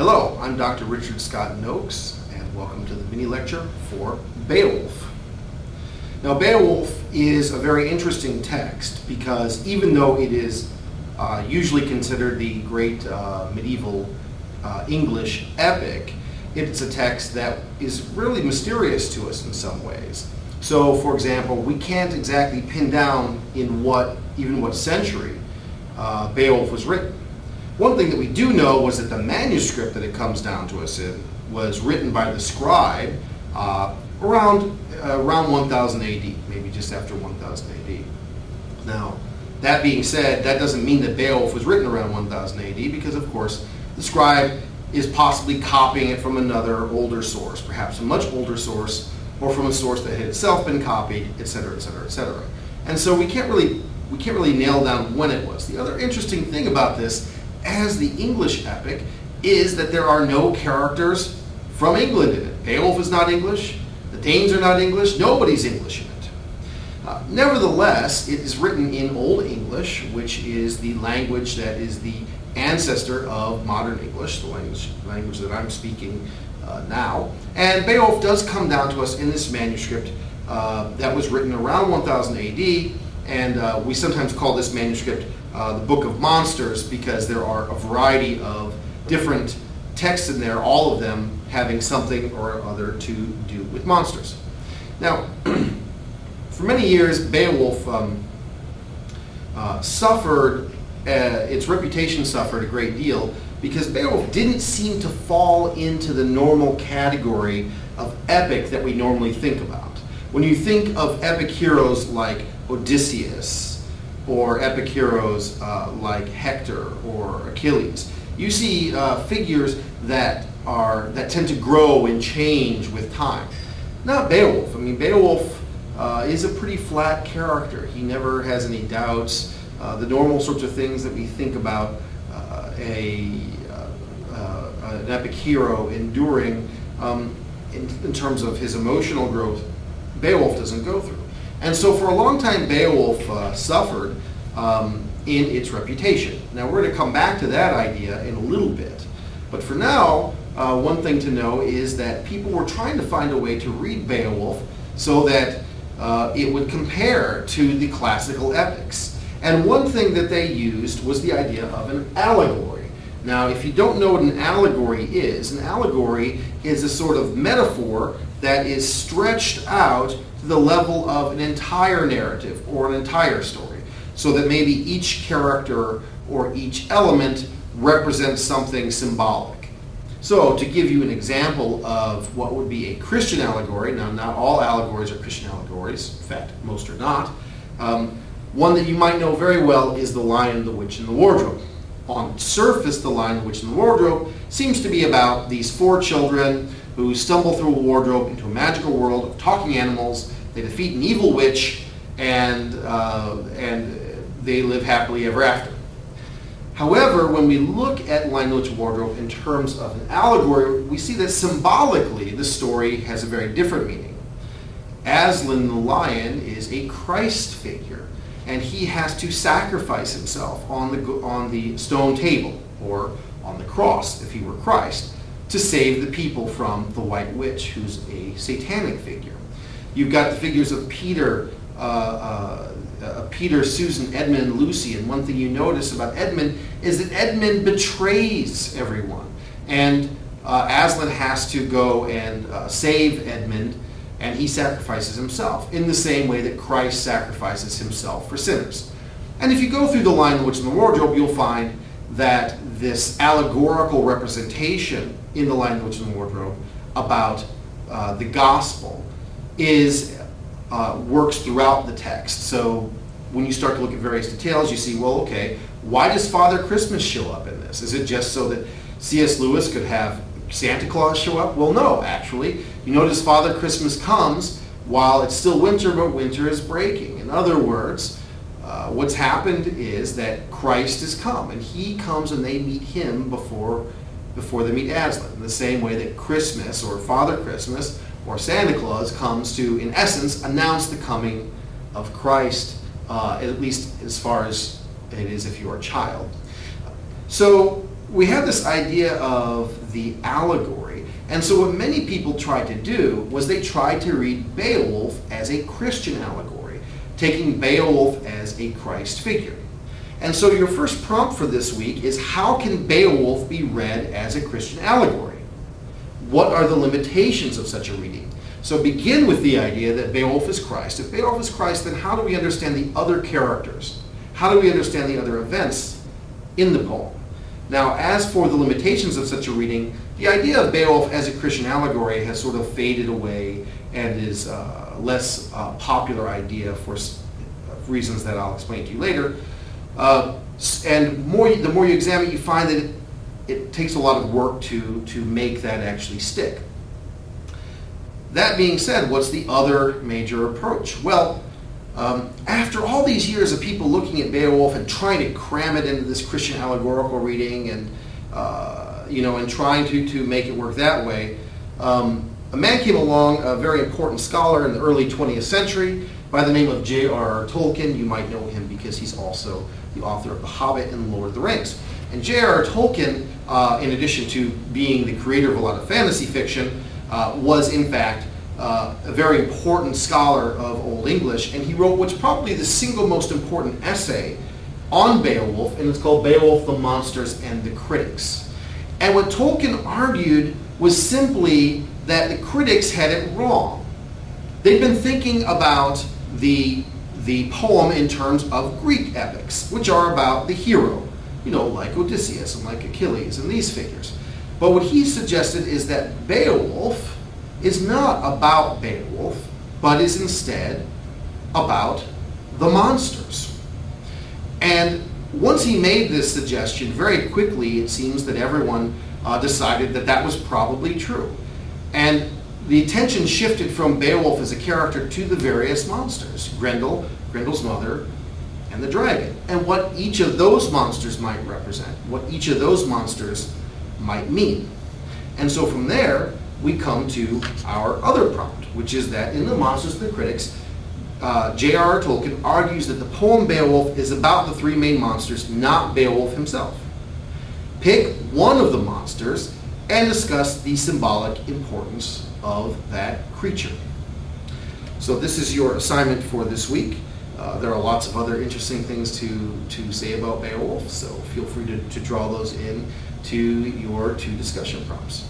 Hello, I'm Dr. Richard Scott Noakes, and welcome to the mini lecture for Beowulf. Now, Beowulf is a very interesting text because even though it is usually considered the great medieval English epic, it's a text that is really mysterious to us in some ways. So, for example, we can't exactly pin down in what century Beowulf was written. One thing that we do know was that the manuscript that it comes down to us in was written by the scribe around 1000 AD, maybe just after 1000 AD. Now, that being said, that doesn't mean that Beowulf was written around 1000 AD because, of course, the scribe is possibly copying it from another older source, perhaps a much older source, or from a source that had itself been copied, etc., etc., etc. And so we can't really nail down when it was. The other interesting thing about this, as the English epic, is that there are no characters from England in it. Beowulf is not English, the Danes are not English, nobody's English in it. Nevertheless, it is written in Old English, which is the language that is the ancestor of modern English, the language that I'm speaking now. And Beowulf does come down to us in this manuscript that was written around 1000 AD, and we sometimes call this manuscript the Book of Monsters because there are a variety of different texts in there, all of them having something or other to do with monsters. Now, for many years, Beowulf its reputation suffered a great deal because Beowulf didn't seem to fall into the normal category of epic that we normally think about. When you think of epic heroes like Odysseus, or epic heroes like Hector or Achilles, you see figures that tend to grow and change with time. Not Beowulf. I mean, Beowulf is a pretty flat character. He never has any doubts. The normal sorts of things that we think about an epic hero enduring in terms of his emotional growth, Beowulf doesn't go through. And so for a long time, Beowulf suffered in its reputation. Now, we're going to come back to that idea in a little bit. But for now, one thing to know is that people were trying to find a way to read Beowulf so that it would compare to the classical epics. And one thing that they used was the idea of an allegory. Now, if you don't know what an allegory is a sort of metaphor that is stretched out to the level of an entire narrative or an entire story, so that maybe each character or each element represents something symbolic. So, to give you an example of what would be a Christian allegory, now not all allegories are Christian allegories, in fact, most are not, one that you might know very well is The Lion, the Witch, and the Wardrobe. On surface, The Lion, the Witch, and the Wardrobe seems to be about these four children who stumble through a wardrobe into a magical world of talking animals. They defeat an evil witch, and they live happily ever after. However, when we look at Lion, the Witch, and Wardrobe in terms of an allegory, we see that symbolically the story has a very different meaning. Aslan the lion is a Christ figure, and he has to sacrifice himself on the stone table, or on the cross, if he were Christ, to save the people from the White Witch, who's a satanic figure. You've got the figures of Peter, Susan, Edmund, and Lucy, and one thing you notice about Edmund is that Edmund betrays everyone, and Aslan has to go and save Edmund, and he sacrifices himself in the same way that Christ sacrifices himself for sinners. And if you go through The Lion, the Witch, and the Wardrobe, you'll find that this allegorical representation in The Lion, the Witch, and the Wardrobe about the gospel works throughout the text. So when you start to look at various details, you see, well, okay, why does Father Christmas show up in this? Is it just so that C.S. Lewis could have Santa Claus show up? Well, no, actually. You notice Father Christmas comes while it's still winter, but winter is breaking. In other words, what's happened is that Christ has come, and he comes and they meet him before they meet Aslan, in the same way that Christmas, or Father Christmas, or Santa Claus comes to, in essence, announce the coming of Christ, at least as far as it is if you're a child. So we have this idea of the allegory. And so what many people tried to do was they tried to read Beowulf as a Christian allegory, taking Beowulf as a Christ figure. And so your first prompt for this week is, how can Beowulf be read as a Christian allegory? What are the limitations of such a reading? So begin with the idea that Beowulf is Christ. If Beowulf is Christ, then how do we understand the other characters? How do we understand the other events in the poem? Now, as for the limitations of such a reading, the idea of Beowulf as a Christian allegory has sort of faded away and is a less popular idea for reasons that I'll explain to you later. And the more you examine it, you find that it takes a lot of work to make that actually stick. That being said, what's the other major approach? Well, after all these years of people looking at Beowulf and trying to cram it into this Christian allegorical reading and and trying to make it work that way, a man came along, a very important scholar in the early 20th century by the name of J.R.R. Tolkien. You might know him because he's also the author of The Hobbit and Lord of the Rings. And J.R.R. Tolkien, in addition to being the creator of a lot of fantasy fiction, was in fact a very important scholar of Old English, and he wrote what's probably the single most important essay on Beowulf, and it's called Beowulf, the Monsters and the Critics. And what Tolkien argued was simply that the critics had it wrong. They'd been thinking about the poem in terms of Greek epics, which are about the hero, like Odysseus and like Achilles and these figures. But what he suggested is that Beowulf is not about Beowulf, but is instead about the monsters. And once he made this suggestion, very quickly it seems that everyone decided that that was probably true. And the attention shifted from Beowulf as a character to the various monsters, Grendel, Grendel's mother, and the dragon, and what each of those monsters might represent, what each of those monsters might mean. And so from there, we come to our other prompt, which is that in The Monsters and the Critics, J.R.R. Tolkien argues that the poem Beowulf is about the three main monsters, not Beowulf himself. Pick one of the monsters and discuss the symbolic importance of that creature. So this is your assignment for this week. There are lots of other interesting things to say about Beowulf, so feel free to draw those in to your two discussion prompts.